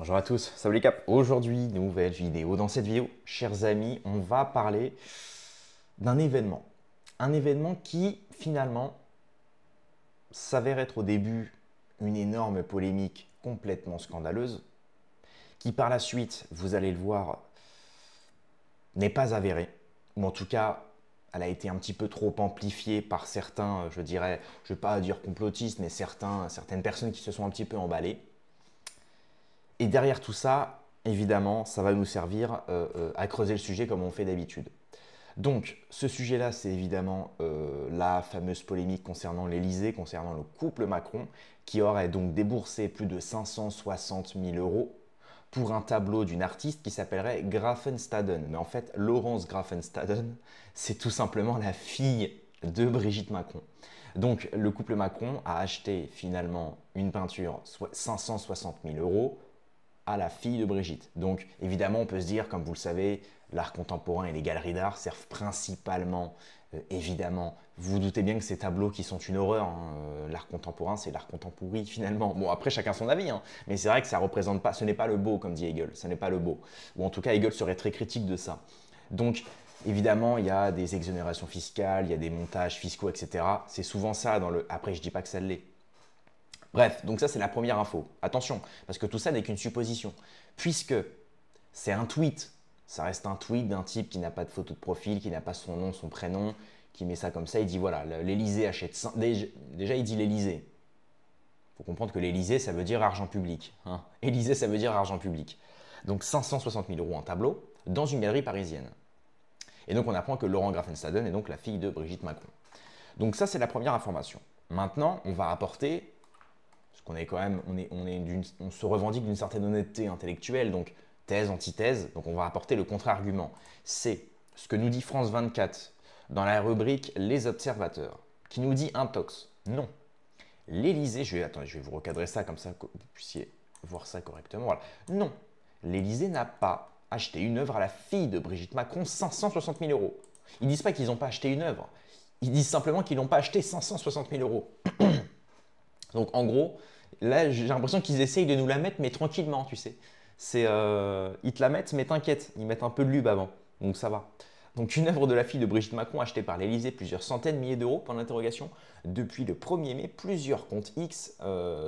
Bonjour à tous, salut les caps. Aujourd'hui, nouvelle vidéo. Dans cette vidéo, chers amis, on va parler d'un événement. Un événement qui, finalement, s'avère être au début une énorme polémique complètement scandaleuse, qui par la suite, vous allez le voir, n'est pas avérée, ou en tout cas, elle a été un petit peu trop amplifiée par certains, je dirais, je ne vais pas dire complotistes, mais certaines personnes qui se sont un petit peu emballées. Et derrière tout ça, évidemment, ça va nous servir à creuser le sujet comme on fait d'habitude. Donc, ce sujet-là, c'est évidemment la fameuse polémique concernant l'Élysée, concernant le couple Macron, qui aurait donc déboursé plus de 560 000 euros pour un tableau d'une artiste qui s'appellerait Graffenstaden. Mais en fait, Laurence Graffenstaden, c'est tout simplement la fille de Brigitte Macron. Donc, le couple Macron a acheté finalement une peinture 560 000 euros à la fille de Brigitte. Donc évidemment, on peut se dire, comme vous le savez, l'art contemporain et les galeries d'art servent principalement, évidemment, vous vous doutez bien que ces tableaux qui sont une horreur, hein, l'art contemporain, c'est l'art contemporain finalement. Bon, après, chacun son avis, hein, mais c'est vrai que ça représente pas, ce n'est pas le beau, comme dit Hegel, ce n'est pas le beau. Ou en tout cas, Hegel serait très critique de ça. Donc, évidemment, il y a des exonérations fiscales, il y a des montages fiscaux, etc. C'est souvent ça dans le... Après, je dis pas que ça l'est. Bref, donc ça c'est la première info. Attention, parce que tout ça n'est qu'une supposition. Puisque c'est un tweet, ça reste un tweet d'un type qui n'a pas de photo de profil, qui n'a pas son nom, son prénom, qui met ça comme ça, il dit voilà, l'Élysée achète... Déjà il dit l'Élysée. Il faut comprendre que l'Élysée ça veut dire argent public. Hein. Élysée ça veut dire argent public. Donc 560 000 euros en tableau dans une galerie parisienne. Et donc on apprend que Laurent Graffenstaden est donc la fille de Brigitte Macron. Donc ça c'est la première information. Maintenant on va apporter... Parce qu'on est quand même, on se revendique d'une certaine honnêteté intellectuelle, donc thèse, antithèse, donc on va apporter le contre-argument. C'est ce que nous dit France 24 dans la rubrique Les Observateurs, qui nous dit intox. Non. L'Élysée, attendez, je vais vous recadrer ça comme ça que vous puissiez voir ça correctement. Voilà. Non. L'Élysée n'a pas acheté une œuvre à la fille de Brigitte Macron 560 000 euros. Ils disent pas qu'ils n'ont pas acheté une œuvre. Ils disent simplement qu'ils n'ont pas acheté 560 000 euros. Donc en gros, là j'ai l'impression qu'ils essayent de nous la mettre, mais tranquillement, tu sais. Ils te la mettent, mais t'inquiète, ils mettent un peu de lube avant, donc ça va. Donc une œuvre de la fille de Brigitte Macron achetée par l'Élysée plusieurs centaines de milliers d'euros pour l'interrogation. Depuis le 1er mai, plusieurs comptes X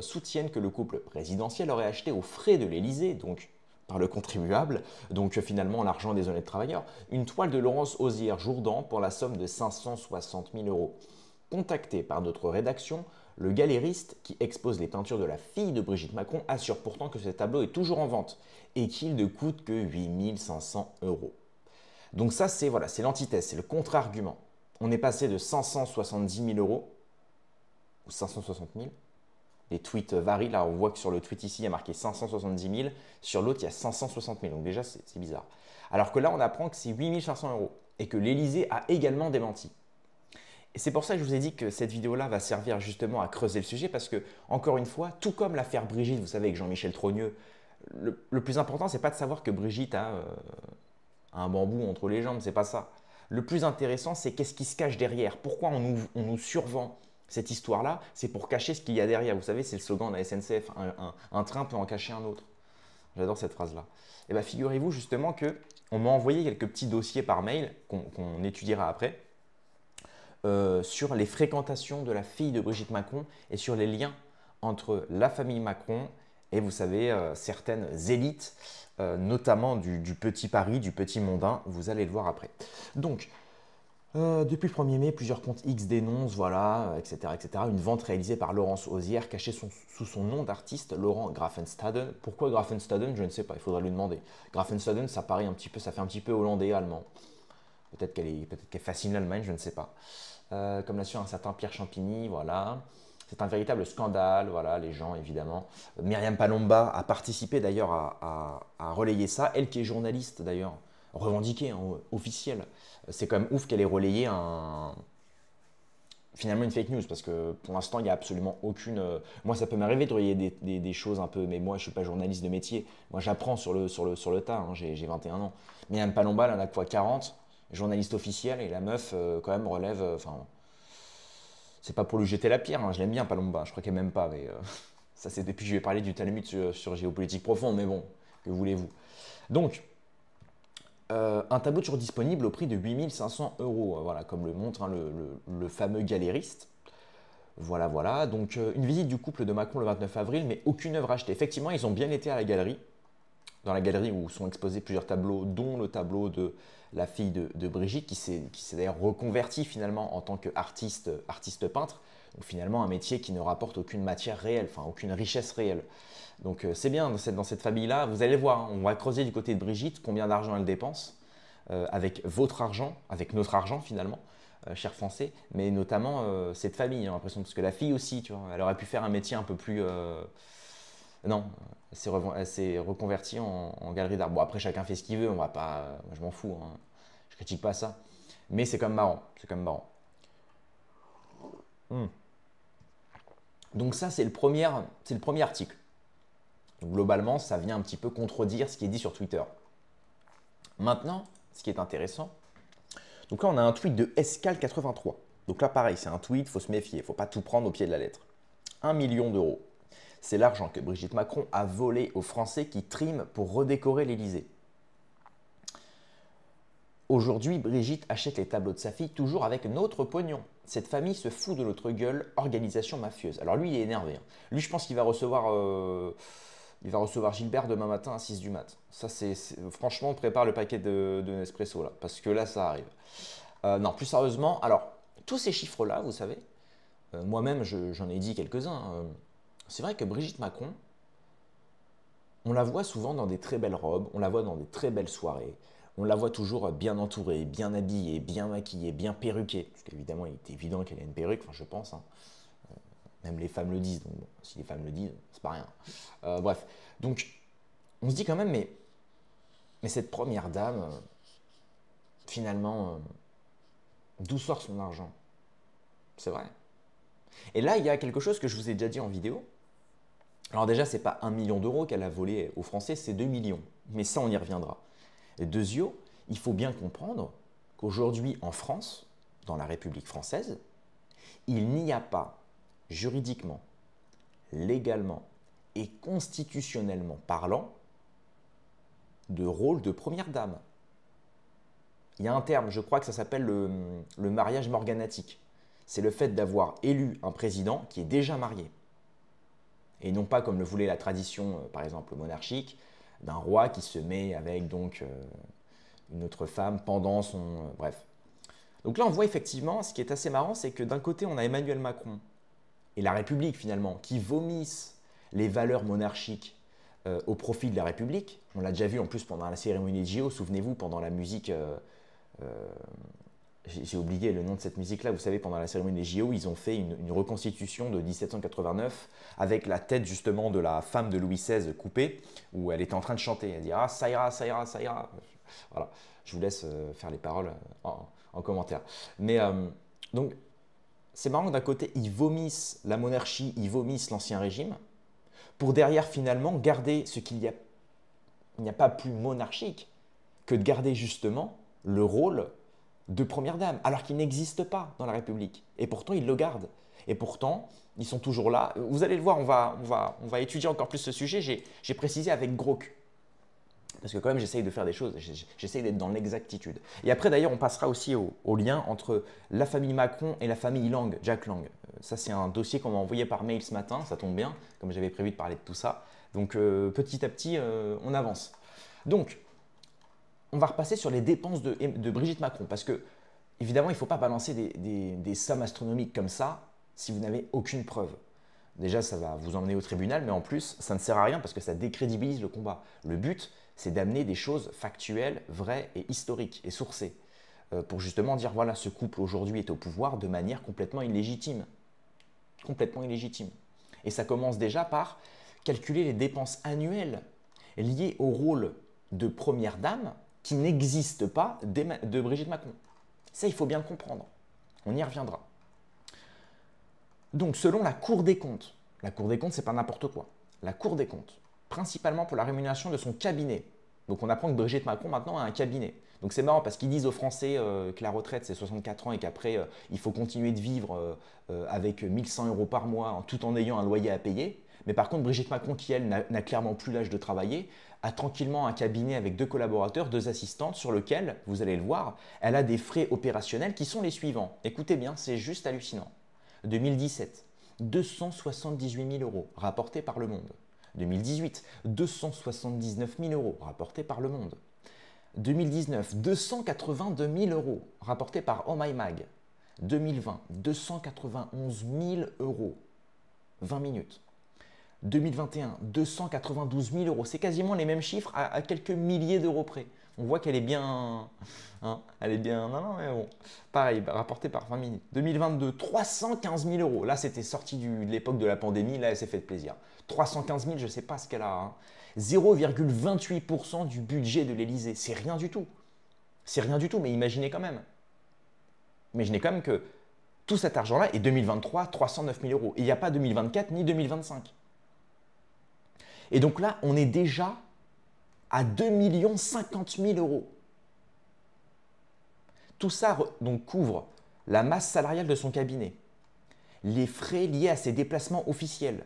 soutiennent que le couple présidentiel aurait acheté aux frais de l'Élysée, donc par le contribuable, donc finalement l'argent des honnêtes travailleurs, une toile de Laurence Osière-Jourdan pour la somme de 560 000 euros. Contacté par notre rédaction, le galériste qui expose les peintures de la fille de Brigitte Macron assure pourtant que ce tableau est toujours en vente et qu'il ne coûte que 8 500 euros. Donc ça, c'est voilà, c'est l'antithèse, c'est le contre-argument. On est passé de 570 000 euros, ou 560 000, les tweets varient, là on voit que sur le tweet ici il y a marqué 570 000, sur l'autre il y a 560 000, donc déjà c'est bizarre. Alors que là on apprend que c'est 8 500 euros et que l'Élysée a également démenti. Et c'est pour ça que je vous ai dit que cette vidéo-là va servir justement à creuser le sujet parce que, encore une fois, tout comme l'affaire Brigitte, vous savez, avec Jean-Michel Trogneux, le plus important, c'est pas de savoir que Brigitte a un bambou entre les jambes, c'est pas ça. Le plus intéressant, c'est qu'est-ce qui se cache derrière. Pourquoi on nous survend cette histoire-là? C'est pour cacher ce qu'il y a derrière. Vous savez, c'est le slogan de la SNCF, un train peut en cacher un autre. J'adore cette phrase-là. Et bien, figurez-vous justement qu'on m'a envoyé quelques petits dossiers par mail qu'on étudiera après. Sur les fréquentations de la fille de Brigitte Macron et sur les liens entre la famille Macron et, vous savez, certaines élites, notamment du petit Paris, du petit mondain, vous allez le voir après. Donc, depuis le 1er mai, plusieurs comptes X dénoncent, voilà, etc., etc. Une vente réalisée par Laurence Osière, cachée sous son nom d'artiste, Laurent Graffenstaden. Pourquoi Graffenstaden? Je ne sais pas, il faudra lui demander. Graffenstaden, ça paraît un petit peu, ça fait un petit peu hollandais, allemand. Peut-être qu'elle fascine l'Allemagne, je ne sais pas. Comme l'assure un certain Pierre Champigny, voilà. C'est un véritable scandale, voilà, les gens évidemment. Myriam Palomba a participé d'ailleurs à relayer ça, elle qui est journaliste d'ailleurs, revendiquée, hein, officielle. C'est quand même ouf qu'elle ait relayé finalement une fake news parce que pour l'instant il n'y a absolument aucune... Moi ça peut m'arriver de relayer des choses un peu, mais moi je ne suis pas journaliste de métier. Moi j'apprends sur le tas, hein, j'ai 21 ans. Myriam Palomba, elle en a quoi, 40 journaliste officiel et la meuf quand même relève, enfin c'est pas pour lui jeter la pierre, hein, je l'aime bien Palomba, je crois qu'elle m'aime pas mais Ça, c'est depuis que je vais parler du Talmud sur géopolitique profonde, mais bon, que voulez-vous. Donc, un tableau toujours disponible au prix de 8 500 €, voilà, comme le montre hein, le fameux galériste. Voilà, voilà. Donc, une visite du couple de Macron le 29 avril, mais aucune œuvre achetée. Effectivement, ils ont bien été à la galerie, dans la galerie où sont exposés plusieurs tableaux, dont le tableau de la fille de Brigitte, qui s'est d'ailleurs reconvertie finalement en tant qu'artiste artiste peintre. Donc finalement un métier qui ne rapporte aucune matière réelle, enfin aucune richesse réelle. Donc c'est bien dans cette famille-là, vous allez voir, hein, on va creuser du côté de Brigitte combien d'argent elle dépense, avec votre argent, avec notre argent finalement, chers Français, mais notamment cette famille, j'ai l'impression, parce que la fille aussi, tu vois, elle aurait pu faire un métier un peu plus... non, elle s'est reconvertie en galerie d'art. Bon, après, chacun fait ce qu'il veut, on va pas. Moi, je m'en fous, hein. Je critique pas ça. Mais c'est quand même marrant. C'est quand même marrant. Hmm. Donc, ça, c'est le premier article. Donc, globalement, ça vient un petit peu contredire ce qui est dit sur Twitter. Maintenant, ce qui est intéressant, donc là, on a un tweet de Escal83. Donc là, pareil, c'est un tweet, il faut se méfier, il ne faut pas tout prendre au pied de la lettre. 1 million d'euros. C'est l'argent que Brigitte Macron a volé aux Français qui triment pour redécorer l'Élysée. Aujourd'hui, Brigitte achète les tableaux de sa fille toujours avec notre pognon. Cette famille se fout de notre gueule, organisation mafieuse. Alors lui, il est énervé, hein. Lui, je pense qu'il va recevoir Gilbert demain matin à 6 du mat. Ça, franchement, prépare le paquet de Nespresso là, parce que là, ça arrive. Non, plus sérieusement, alors, tous ces chiffres-là, vous savez, moi-même, j'en ai dit quelques-uns. C'est vrai que Brigitte Macron, on la voit souvent dans des très belles robes, on la voit dans des très belles soirées, on la voit toujours bien entourée, bien habillée, bien maquillée, bien perruquée. Parce qu'évidemment, il est évident qu'elle a une perruque, enfin je pense, hein. Même les femmes le disent, donc bon, si les femmes le disent, c'est pas rien. Bref, donc on se dit quand même, mais cette première dame, finalement, d'où sort son argent? C'est vrai. Et là, il y a quelque chose que je vous ai déjà dit en vidéo. Alors déjà, c'est pas 1 million d'euros qu'elle a volé aux Français, c'est 2 millions. Mais ça, on y reviendra. Et deuxièmement, il faut bien comprendre qu'aujourd'hui, en France, dans la République française, il n'y a pas, juridiquement, légalement et constitutionnellement parlant, de rôle de première dame. Il y a un terme, je crois que ça s'appelle le mariage morganatique. C'est le fait d'avoir élu un président qui est déjà marié. Et non pas comme le voulait la tradition, par exemple monarchique, d'un roi qui se met avec donc une autre femme pendant son... bref. Donc là, on voit effectivement, ce qui est assez marrant, c'est que d'un côté, on a Emmanuel Macron et la République finalement, qui vomissent les valeurs monarchiques au profit de la République. On l'a déjà vu en plus pendant la cérémonie de JO, souvenez-vous, pendant la musique... j'ai oublié le nom de cette musique-là. Vous savez, pendant la cérémonie des JO, ils ont fait une reconstitution de 1789 avec la tête justement de la femme de Louis XVI coupée, où elle était en train de chanter. Elle dit « Ah, ça ira, ça ira, ça ira ». Voilà, je vous laisse faire les paroles en commentaire. Mais donc, c'est marrant que d'un côté, ils vomissent la monarchie, ils vomissent l'Ancien Régime, pour derrière finalement garder ce qu'il n'y a pas plus monarchique que de garder justement le rôle de première dame, alors qu'il n'existe pas dans la République. Et pourtant, ils le gardent. Et pourtant, ils sont toujours là. Vous allez le voir, on va étudier encore plus ce sujet. J'ai précisé avec Grok. Parce que quand même, j'essaye de faire des choses. J'essaye d'être dans l'exactitude. Et après, d'ailleurs, on passera aussi au lien entre la famille Macron et la famille Lang, Jack Lang. Ça, c'est un dossier qu'on m'a envoyé par mail ce matin. Ça tombe bien, comme j'avais prévu de parler de tout ça. Donc, petit à petit, on avance. Donc, on va repasser sur les dépenses de Brigitte Macron. Parce que, évidemment, il ne faut pas balancer des sommes astronomiques comme ça si vous n'avez aucune preuve. Déjà, ça va vous emmener au tribunal, mais en plus, ça ne sert à rien parce que ça décrédibilise le combat. Le but, c'est d'amener des choses factuelles, vraies et historiques et sourcées. Pour justement dire, voilà, ce couple aujourd'hui est au pouvoir de manière complètement illégitime. Complètement illégitime. Et ça commence déjà par calculer les dépenses annuelles liées au rôle de première dame qui n'existe pas de Brigitte Macron. Ça, il faut bien le comprendre. On y reviendra. Donc, selon la Cour des comptes, la Cour des comptes, c'est pas n'importe quoi. La Cour des comptes, principalement pour la rémunération de son cabinet. Donc, on apprend que Brigitte Macron, maintenant, a un cabinet. Donc, c'est marrant parce qu'ils disent aux Français que la retraite, c'est 64 ans et qu'après, il faut continuer de vivre avec 1 100 € par mois tout en ayant un loyer à payer. Mais par contre, Brigitte Macron, qui elle n'a clairement plus l'âge de travailler, a tranquillement un cabinet avec 2 collaborateurs, 2 assistantes, sur lequel, vous allez le voir, elle a des frais opérationnels qui sont les suivants. Écoutez bien, c'est juste hallucinant. 2017, 278 000 euros rapportés par Le Monde. 2018, 279 000 euros rapportés par Le Monde. 2019, 282 000 euros rapportés par Oh My Mag. 2020, 291 000 euros. 20 minutes. 2021, 292 000 euros. C'est quasiment les mêmes chiffres à quelques milliers d'euros près. On voit qu'elle est bien. Hein, elle est bien. Non, non, mais bon. Pareil, rapporté par 20 minutes. 2022, 315 000 euros. Là, c'était sorti de l'époque de la pandémie. Là, elle s'est fait plaisir. 315 000, je ne sais pas ce qu'elle a. Hein. 0,28% du budget de l'Élysée. C'est rien du tout. C'est rien du tout, mais imaginez quand même. Imaginez quand même que tout cet argent-là est 2023, 309 000 euros. Et il n'y a pas 2024 ni 2025. Et donc là, on est déjà à 2 50 000 euros. Tout ça donc, couvre la masse salariale de son cabinet, les frais liés à ses déplacements officiels.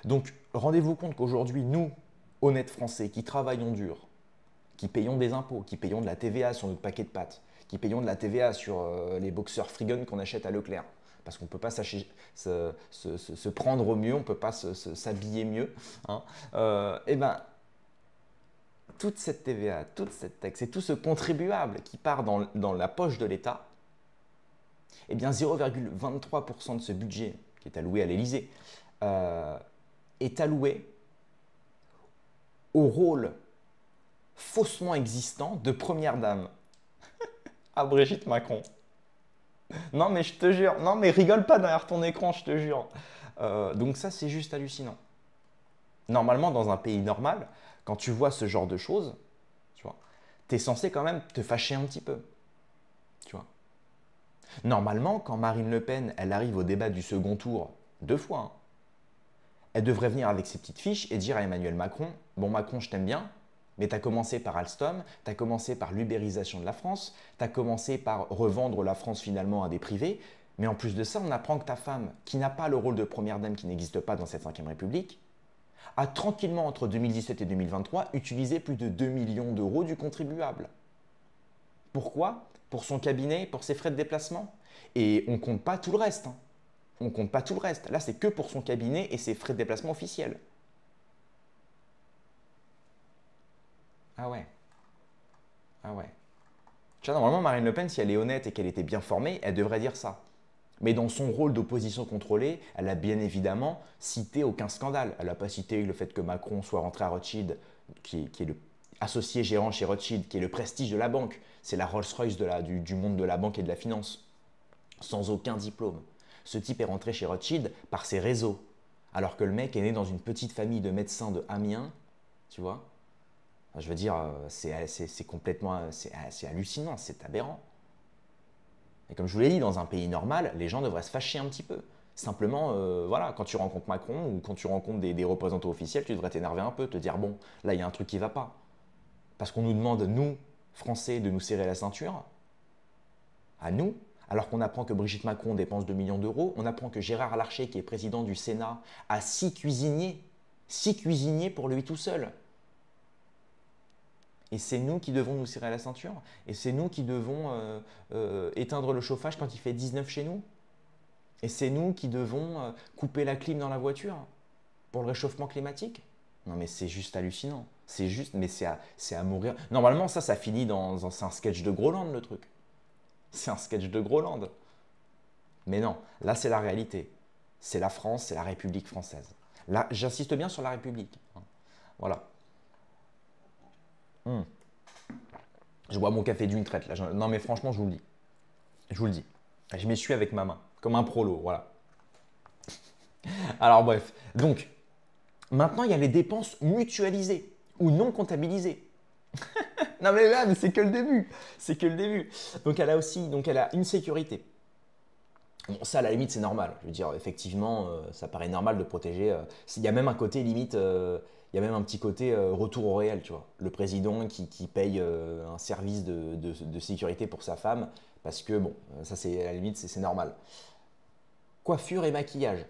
Donc, rendez-vous compte qu'aujourd'hui, nous, honnêtes Français, qui travaillons dur, qui payons des impôts, qui payons de la TVA sur notre paquet de pâtes, qui payons de la TVA sur les boxeurs Freegun qu'on achète à Leclerc, parce qu'on ne peut pas se prendre mieux, on ne peut pas s'habiller mieux, hein, et ben, toute cette TVA, toute cette taxe et tout ce contribuable qui part dans la poche de l'État, eh bien 0,23% de ce budget qui est alloué à l'Élysée est alloué au rôle faussement existant de première dame à Brigitte Macron. Non mais je te jure, non mais rigole pas derrière ton écran, je te jure. Donc ça c'est juste hallucinant. Normalement dans un pays normal, quand tu vois ce genre de choses, tu vois, tu es censé quand même te fâcher un petit peu. Tu vois. Normalement, quand Marine Le Pen, elle arrive au débat du second tour, 2 fois, hein, elle devrait venir avec ses petites fiches et dire à Emmanuel Macron, bon Macron, je t'aime bien, mais tu as commencé par Alstom, tu as commencé par l'ubérisation de la France, tu as commencé par revendre la France finalement à des privés, mais en plus de ça, on apprend que ta femme, qui n'a pas le rôle de première dame, qui n'existe pas dans cette 5e République, a tranquillement entre 2017 et 2023 utilisé plus de 2 millions d'euros du contribuable. Pourquoi? Pour son cabinet, pour ses frais de déplacement. Et on ne compte pas tout le reste. Hein. On ne compte pas tout le reste. Là, c'est que pour son cabinet et ses frais de déplacement officiels. Ah ouais. Ah ouais. Tu vois, normalement, Marine Le Pen, si elle est honnête et qu'elle était bien formée, elle devrait dire ça. Mais dans son rôle d'opposition contrôlée, elle a bien évidemment cité aucun scandale. Elle n'a pas cité le fait que Macron soit rentré à Rothschild, qui est le associé gérant chez Rothschild, qui est le prestige de la banque. C'est la Rolls-Royce du monde de la banque et de la finance, sans aucun diplôme. Ce type est rentré chez Rothschild par ses réseaux, alors que le mec est né dans une petite famille de médecins de Amiens, tu vois. Je veux dire, c'est complètement, c'est hallucinant, c'est aberrant. Et comme je vous l'ai dit, dans un pays normal, les gens devraient se fâcher un petit peu. Simplement, voilà, quand tu rencontres Macron ou quand tu rencontres des représentants officiels, tu devrais t'énerver un peu, te dire, bon, là, il y a un truc qui ne va pas. Parce qu'on nous demande, nous, Français, de nous serrer la ceinture, à nous, alors qu'on apprend que Brigitte Macron dépense 2 millions d'euros, on apprend que Gérard Larcher, qui est président du Sénat, a 6 cuisiniers pour lui tout seul. Et c'est nous qui devons nous serrer la ceinture. Et c'est nous qui devons éteindre le chauffage quand il fait 19 chez nous. Et c'est nous qui devons couper la clim dans la voiture pour le réchauffement climatique. Non mais c'est juste hallucinant. C'est juste, mais c'est à mourir. Normalement ça finit c'est un sketch de Groland le truc. C'est un sketch de Groland. Mais non, là c'est la réalité. C'est la France, c'est la République française. Là, j'insiste bien sur la République. Voilà. Je bois mon café d'une traite là. Non mais franchement, je vous le dis. Je vous le dis. Je m'essuie avec ma main, comme un prolo, voilà. Alors bref, donc, maintenant il y a les dépenses mutualisées ou non comptabilisées. Non mais là, mais c'est que le début. C'est que le début. Donc elle a une sécurité. Bon, ça, à la limite, c'est normal. Je veux dire, effectivement, ça paraît normal de protéger. Il y a même un côté limite, il y a même un petit côté retour au réel, tu vois. Le président qui paye un service de sécurité pour sa femme, parce que, bon, ça, c'est à la limite, c'est normal. Coiffure et maquillage.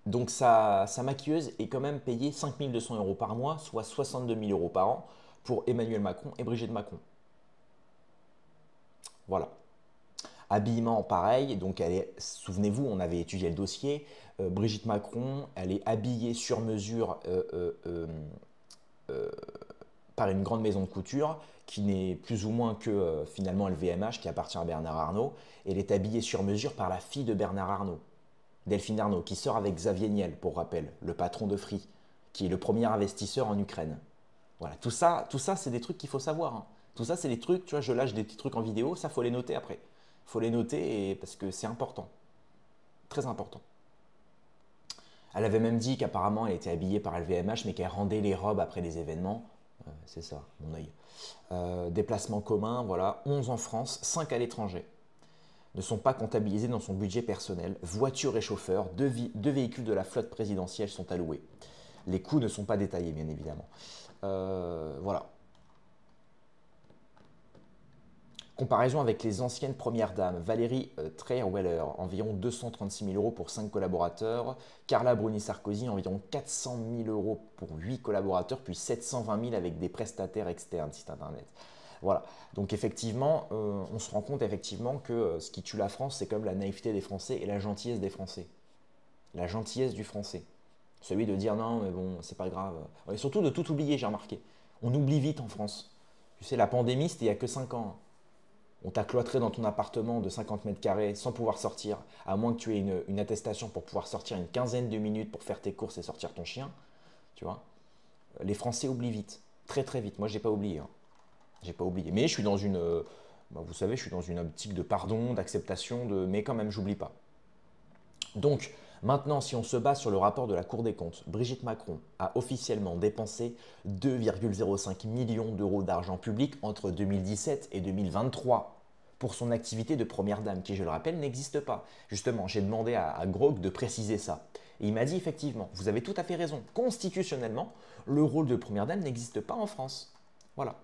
Donc sa maquilleuse est quand même payée 5 200 euros par mois, soit 62 000 euros par an pour Emmanuel Macron et Brigitte Macron. Voilà. Habillement, pareil. Donc, souvenez-vous, on avait étudié le dossier. Brigitte Macron, elle est habillée sur mesure par une grande maison de couture qui n'est plus ou moins que finalement LVMH qui appartient à Bernard Arnault. Elle est habillée sur mesure par la fille de Bernard Arnault, Delphine Arnault, qui sort avec Xavier Niel, pour rappel, le patron de Free, qui est le premier investisseur en Ukraine. Voilà, tout ça c'est des trucs qu'il faut savoir, hein. Tout ça, c'est des trucs, tu vois, je lâche des petits trucs en vidéo, ça, faut les noter après. Faut les noter parce que c'est important, très important. Elle avait même dit qu'apparemment, elle était habillée par LVMH, mais qu'elle rendait les robes après les événements. C'est ça, mon œil. Déplacements communs, voilà, 11 en France, 5 à l'étranger. Ne sont pas comptabilisés dans son budget personnel. Voitures et chauffeurs, deux véhicules de la flotte présidentielle sont alloués. Les coûts ne sont pas détaillés, bien évidemment. Voilà. Comparaison avec les anciennes premières dames. Valérie Trierweiler, environ 236 000 euros pour 5 collaborateurs. Carla Bruni-Sarkozy, environ 400 000 euros pour 8 collaborateurs, puis 720 000 avec des prestataires externes, site internet. Voilà. Donc effectivement, on se rend compte effectivement que ce qui tue la France, c'est comme la naïveté des Français et la gentillesse des Français. La gentillesse du Français. Celui de dire non, mais bon, c'est pas grave. Et surtout de tout oublier, j'ai remarqué. On oublie vite en France. Tu sais, la pandémie, c'était il n'y a que 5 ans. On t'a cloîtré dans ton appartement de 50 mètres carrés sans pouvoir sortir, à moins que tu aies une attestation pour pouvoir sortir une quinzaine de minutes pour faire tes courses et sortir ton chien. Tu vois, les Français oublient vite, très très vite. Moi, j'ai pas oublié. Hein. J'ai pas oublié. Mais je suis dans une, vous savez, je suis dans une optique de pardon, d'acceptation, mais quand même, j'oublie pas. Donc, maintenant, si on se base sur le rapport de la Cour des comptes, Brigitte Macron a officiellement dépensé 2,05 millions d'euros d'argent public entre 2017 et 2023 pour son activité de première dame, qui, je le rappelle, n'existe pas. Justement, j'ai demandé à Grog de préciser ça. Et il m'a dit effectivement, vous avez tout à fait raison, constitutionnellement, le rôle de première dame n'existe pas en France. Voilà.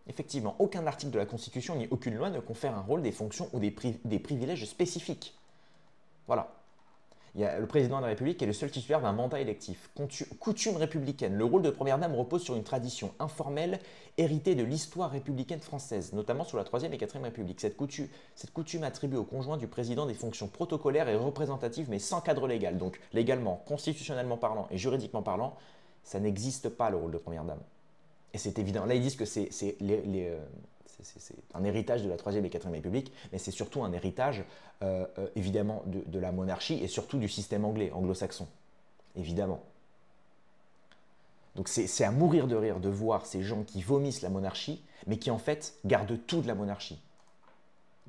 Effectivement, aucun article de la Constitution ni aucune loi ne confère un rôle, des fonctions ou des privilèges spécifiques. Voilà. Il y a le président de la République qui est le seul titulaire d'un mandat électif. Coutume républicaine. Le rôle de première dame repose sur une tradition informelle héritée de l'histoire républicaine française, notamment sous la 3e et 4e République. Cette coutume attribue au conjoint du président des fonctions protocolaires et représentatives, mais sans cadre légal. Donc légalement, constitutionnellement parlant et juridiquement parlant, ça n'existe pas le rôle de première dame. Et c'est évident. Là, ils disent que c'est un héritage de la 3e et 4e République, mais c'est surtout un héritage, évidemment, de la monarchie et surtout du système anglais, anglo-saxon. Évidemment. Donc c'est à mourir de rire de voir ces gens qui vomissent la monarchie, mais qui en fait gardent tout de la monarchie.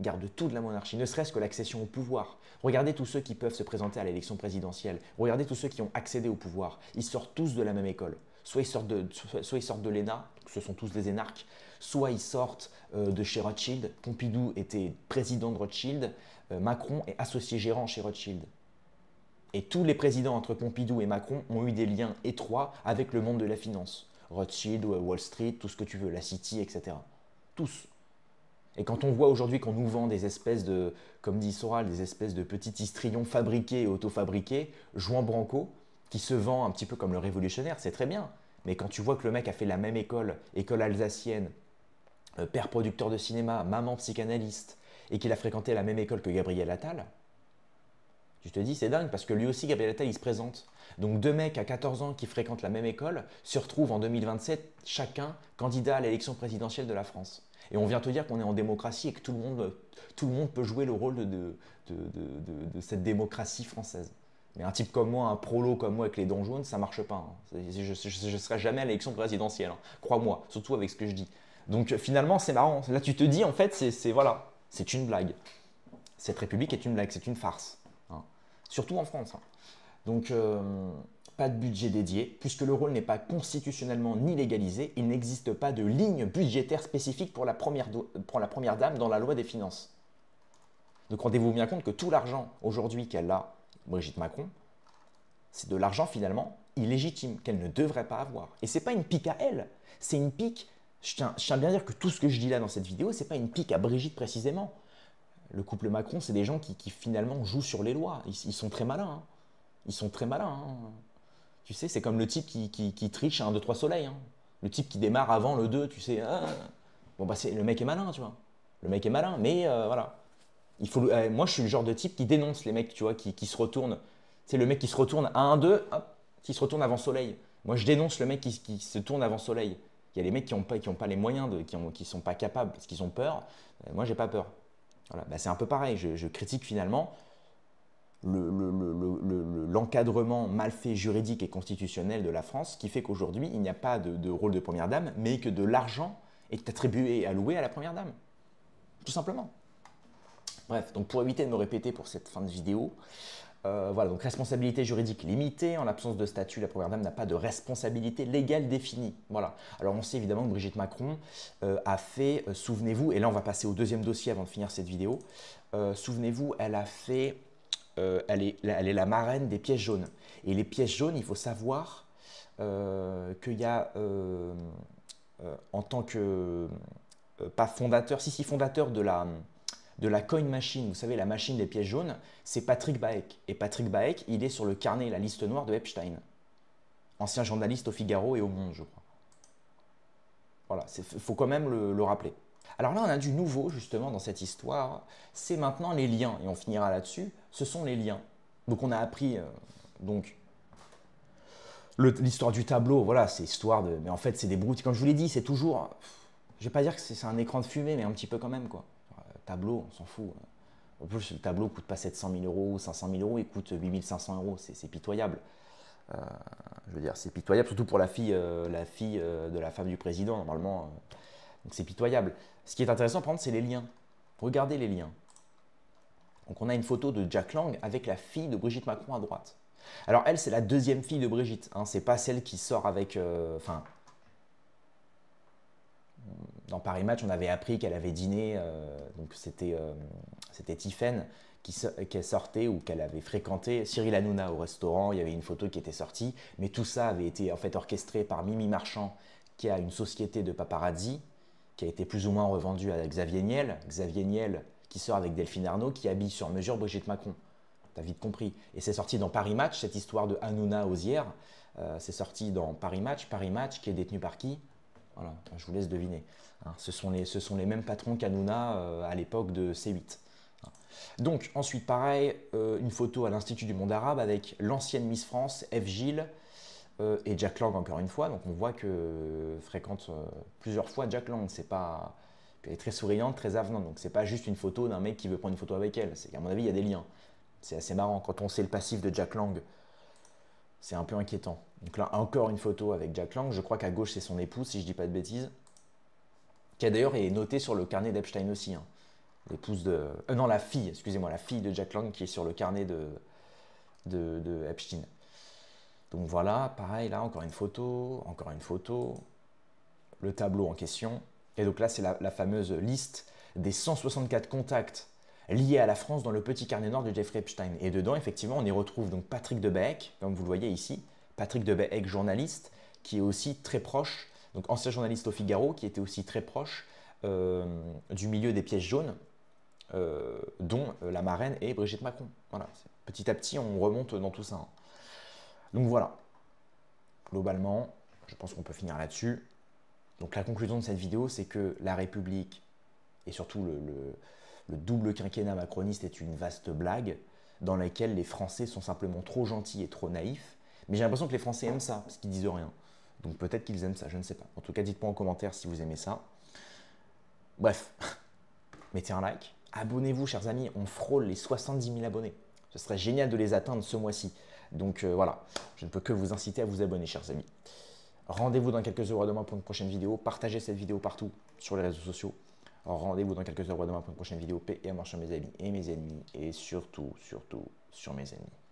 Gardent tout de la monarchie, ne serait-ce que l'accession au pouvoir. Regardez tous ceux qui peuvent se présenter à l'élection présidentielle. Regardez tous ceux qui ont accédé au pouvoir. Ils sortent tous de la même école. Soit ils sortent de l'ENA, ce sont tous des énarques, soit ils sortent de chez Rothschild. Pompidou était président de Rothschild, Macron est associé gérant chez Rothschild. Et tous les présidents entre Pompidou et Macron ont eu des liens étroits avec le monde de la finance. Rothschild, Wall Street, tout ce que tu veux, la City, etc. Tous. Et quand on voit aujourd'hui qu'on nous vend des espèces de, comme dit Soral, des espèces de petits histrions fabriqués et auto-fabriqués, jouant branco, qui se vend un petit peu comme le révolutionnaire, c'est très bien. Mais quand tu vois que le mec a fait la même école, école alsacienne, père producteur de cinéma, maman psychanalyste, et qu'il a fréquenté la même école que Gabriel Attal, tu te dis c'est dingue, parce que lui aussi, Gabriel Attal, il se présente. Donc deux mecs à 14 ans qui fréquentent la même école se retrouvent en 2027, chacun candidat à l'élection présidentielle de la France. Et on vient te dire qu'on est en démocratie et que tout le monde peut jouer le rôle de cette démocratie française. Mais un type comme moi, un prolo comme moi avec les dents jaunes, ça marche pas. Hein. Je ne serai jamais à l'élection présidentielle, hein. Crois-moi, surtout avec ce que je dis. Donc finalement, c'est marrant. Là, tu te dis, en fait, voilà, c'est une blague. Cette République est une blague, c'est une farce. Hein. Surtout en France. Hein. Donc, pas de budget dédié. Puisque le rôle n'est pas constitutionnellement ni légalisé, il n'existe pas de ligne budgétaire spécifique pour la première dame dans la loi des finances. Donc rendez-vous bien compte que tout l'argent aujourd'hui qu'elle a, Brigitte Macron, c'est de l'argent finalement illégitime qu'elle ne devrait pas avoir. Et c'est pas une pique à elle, c'est une pique, je tiens bien à dire que tout ce que je dis là dans cette vidéo, c'est pas une pique à Brigitte précisément. Le couple Macron, c'est des gens qui finalement jouent sur les lois, ils sont très malins. Hein. Ils sont très malins, hein. Tu sais, c'est comme le type qui triche à 1, 2, 3 soleil, hein. Le type qui démarre avant le 2, tu sais. Bon, bah, le mec est malin, tu vois. Le mec est malin, mais voilà. Moi, je suis le genre de type qui dénonce les mecs, tu vois, qui se retournent. C'est le mec qui se retourne à 1, 2, hop, qui se retourne avant soleil. Moi, je dénonce le mec qui se tourne avant soleil. Il y a les mecs qui n'ont pas les moyens, qui sont pas capables parce qu'ils ont peur. Moi, j'ai pas peur. Voilà. Bah, c'est un peu pareil. Je critique finalement l'encadrement mal fait juridique et constitutionnel de la France qui fait qu'aujourd'hui, il n'y a pas de rôle de première dame, mais que de l'argent est attribué et alloué à la première dame. Tout simplement. Bref, donc pour éviter de me répéter pour cette fin de vidéo, voilà, donc responsabilité juridique limitée. En l'absence de statut, la première dame n'a pas de responsabilité légale définie. Voilà. Alors on sait évidemment que Brigitte Macron a fait, souvenez-vous, et là on va passer au deuxième dossier avant de finir cette vidéo. Souvenez-vous, elle a fait, elle est la marraine des pièces jaunes. Et les pièces jaunes, il faut savoir qu'il y a, en tant que, pas fondateur, si fondateur de la coin machine, vous savez, la machine des pièces jaunes, c'est Patrick Baek. Et Patrick Baek, il est sur le carnet, la liste noire de Epstein. Ancien journaliste au Figaro et au Monde, je crois. Voilà, il faut quand même le rappeler. Alors là, on a du nouveau, justement, dans cette histoire. C'est maintenant les liens, et on finira là-dessus. Ce sont les liens. Donc on a appris, l'histoire du tableau, voilà, c'est histoire de... Mais en fait, c'est des broutes. Comme je vous l'ai dit, c'est toujours... Je vais pas dire que c'est un écran de fumée, mais un petit peu quand même, quoi. Tableau, on s'en fout. En plus, le tableau ne coûte pas 700 000 euros ou 500 000 euros, il coûte 8 500 euros. C'est pitoyable. Je veux dire, c'est pitoyable, surtout pour la fille de la femme du président, normalement. Donc c'est pitoyable. Ce qui est intéressant, par contre, c'est les liens. Regardez les liens. Donc on a une photo de Jack Lang avec la fille de Brigitte Macron à droite. Alors elle, c'est la deuxième fille de Brigitte. Hein. C'est pas celle qui sort avec... dans Paris Match, on avait appris qu'elle avait dîné, donc c'était Tiphaine qui sortait ou qu'elle avait fréquenté Cyril Hanouna au restaurant. Il y avait une photo qui était sortie, mais tout ça avait été en fait orchestré par Mimi Marchand, qui a une société de paparazzi, qui a été plus ou moins revendue à Xavier Niel. Xavier Niel qui sort avec Delphine Arnaud, qui habille sur mesure Brigitte Macron. T'as vite compris. Et c'est sorti dans Paris Match, cette histoire de Hanouna Osière. C'est sorti dans Paris Match qui est détenu par qui? Voilà, je vous laisse deviner. Hein, ce sont les mêmes patrons qu'Hanouna à l'époque de C8. Hein. Donc, ensuite, pareil, une photo à l'Institut du monde arabe avec l'ancienne Miss France, F. Gilles, et Jack Lang encore une fois. Donc, on voit que fréquente plusieurs fois Jack Lang. C'est pas... Elle est très souriante, très avenante. Donc, c'est pas juste une photo d'un mec qui veut prendre une photo avec elle. C'est qu'à mon avis, il y a des liens. C'est assez marrant. Quand on sait le passif de Jack Lang, c'est un peu inquiétant. Donc là, encore une photo avec Jack Lang. Je crois qu'à gauche, c'est son épouse, si je ne dis pas de bêtises. Qui a d'ailleurs est notée sur le carnet d'Epstein aussi. Hein. L'épouse de... non, la fille, excusez-moi, la fille de Jack Lang qui est sur le carnet de Epstein. Donc voilà, pareil, là, encore une photo. Le tableau en question. Et donc là, c'est la fameuse liste des 164 contacts liés à la France dans le petit carnet noir de Jeffrey Epstein. Et dedans, effectivement, on y retrouve donc Patrick de Baek, comme vous le voyez ici. Patrick de Baek, journaliste, qui est aussi très proche, donc ancien journaliste au Figaro, qui était aussi très proche du milieu des pièces jaunes, dont la marraine est Brigitte Macron. Voilà. Petit à petit, on remonte dans tout ça. Hein. Donc voilà. Globalement, je pense qu'on peut finir là-dessus. Donc la conclusion de cette vidéo, c'est que la République, et surtout le double quinquennat macroniste, est une vaste blague dans laquelle les Français sont simplement trop gentils et trop naïfs. Mais j'ai l'impression que les Français aiment ça, parce qu'ils disent rien. Donc peut-être qu'ils aiment ça, je ne sais pas. En tout cas, dites-moi en commentaire si vous aimez ça. Bref, mettez un like. Abonnez-vous, chers amis, on frôle les 70 000 abonnés. Ce serait génial de les atteindre ce mois-ci. Donc voilà, je ne peux que vous inciter à vous abonner, chers amis. Rendez-vous dans quelques heures demain pour une prochaine vidéo. Partagez cette vidéo partout sur les réseaux sociaux. Rendez-vous dans quelques heures demain pour une prochaine vidéo. Paix et amour sur mes amis et mes ennemis. Et surtout, surtout, sur mes ennemis.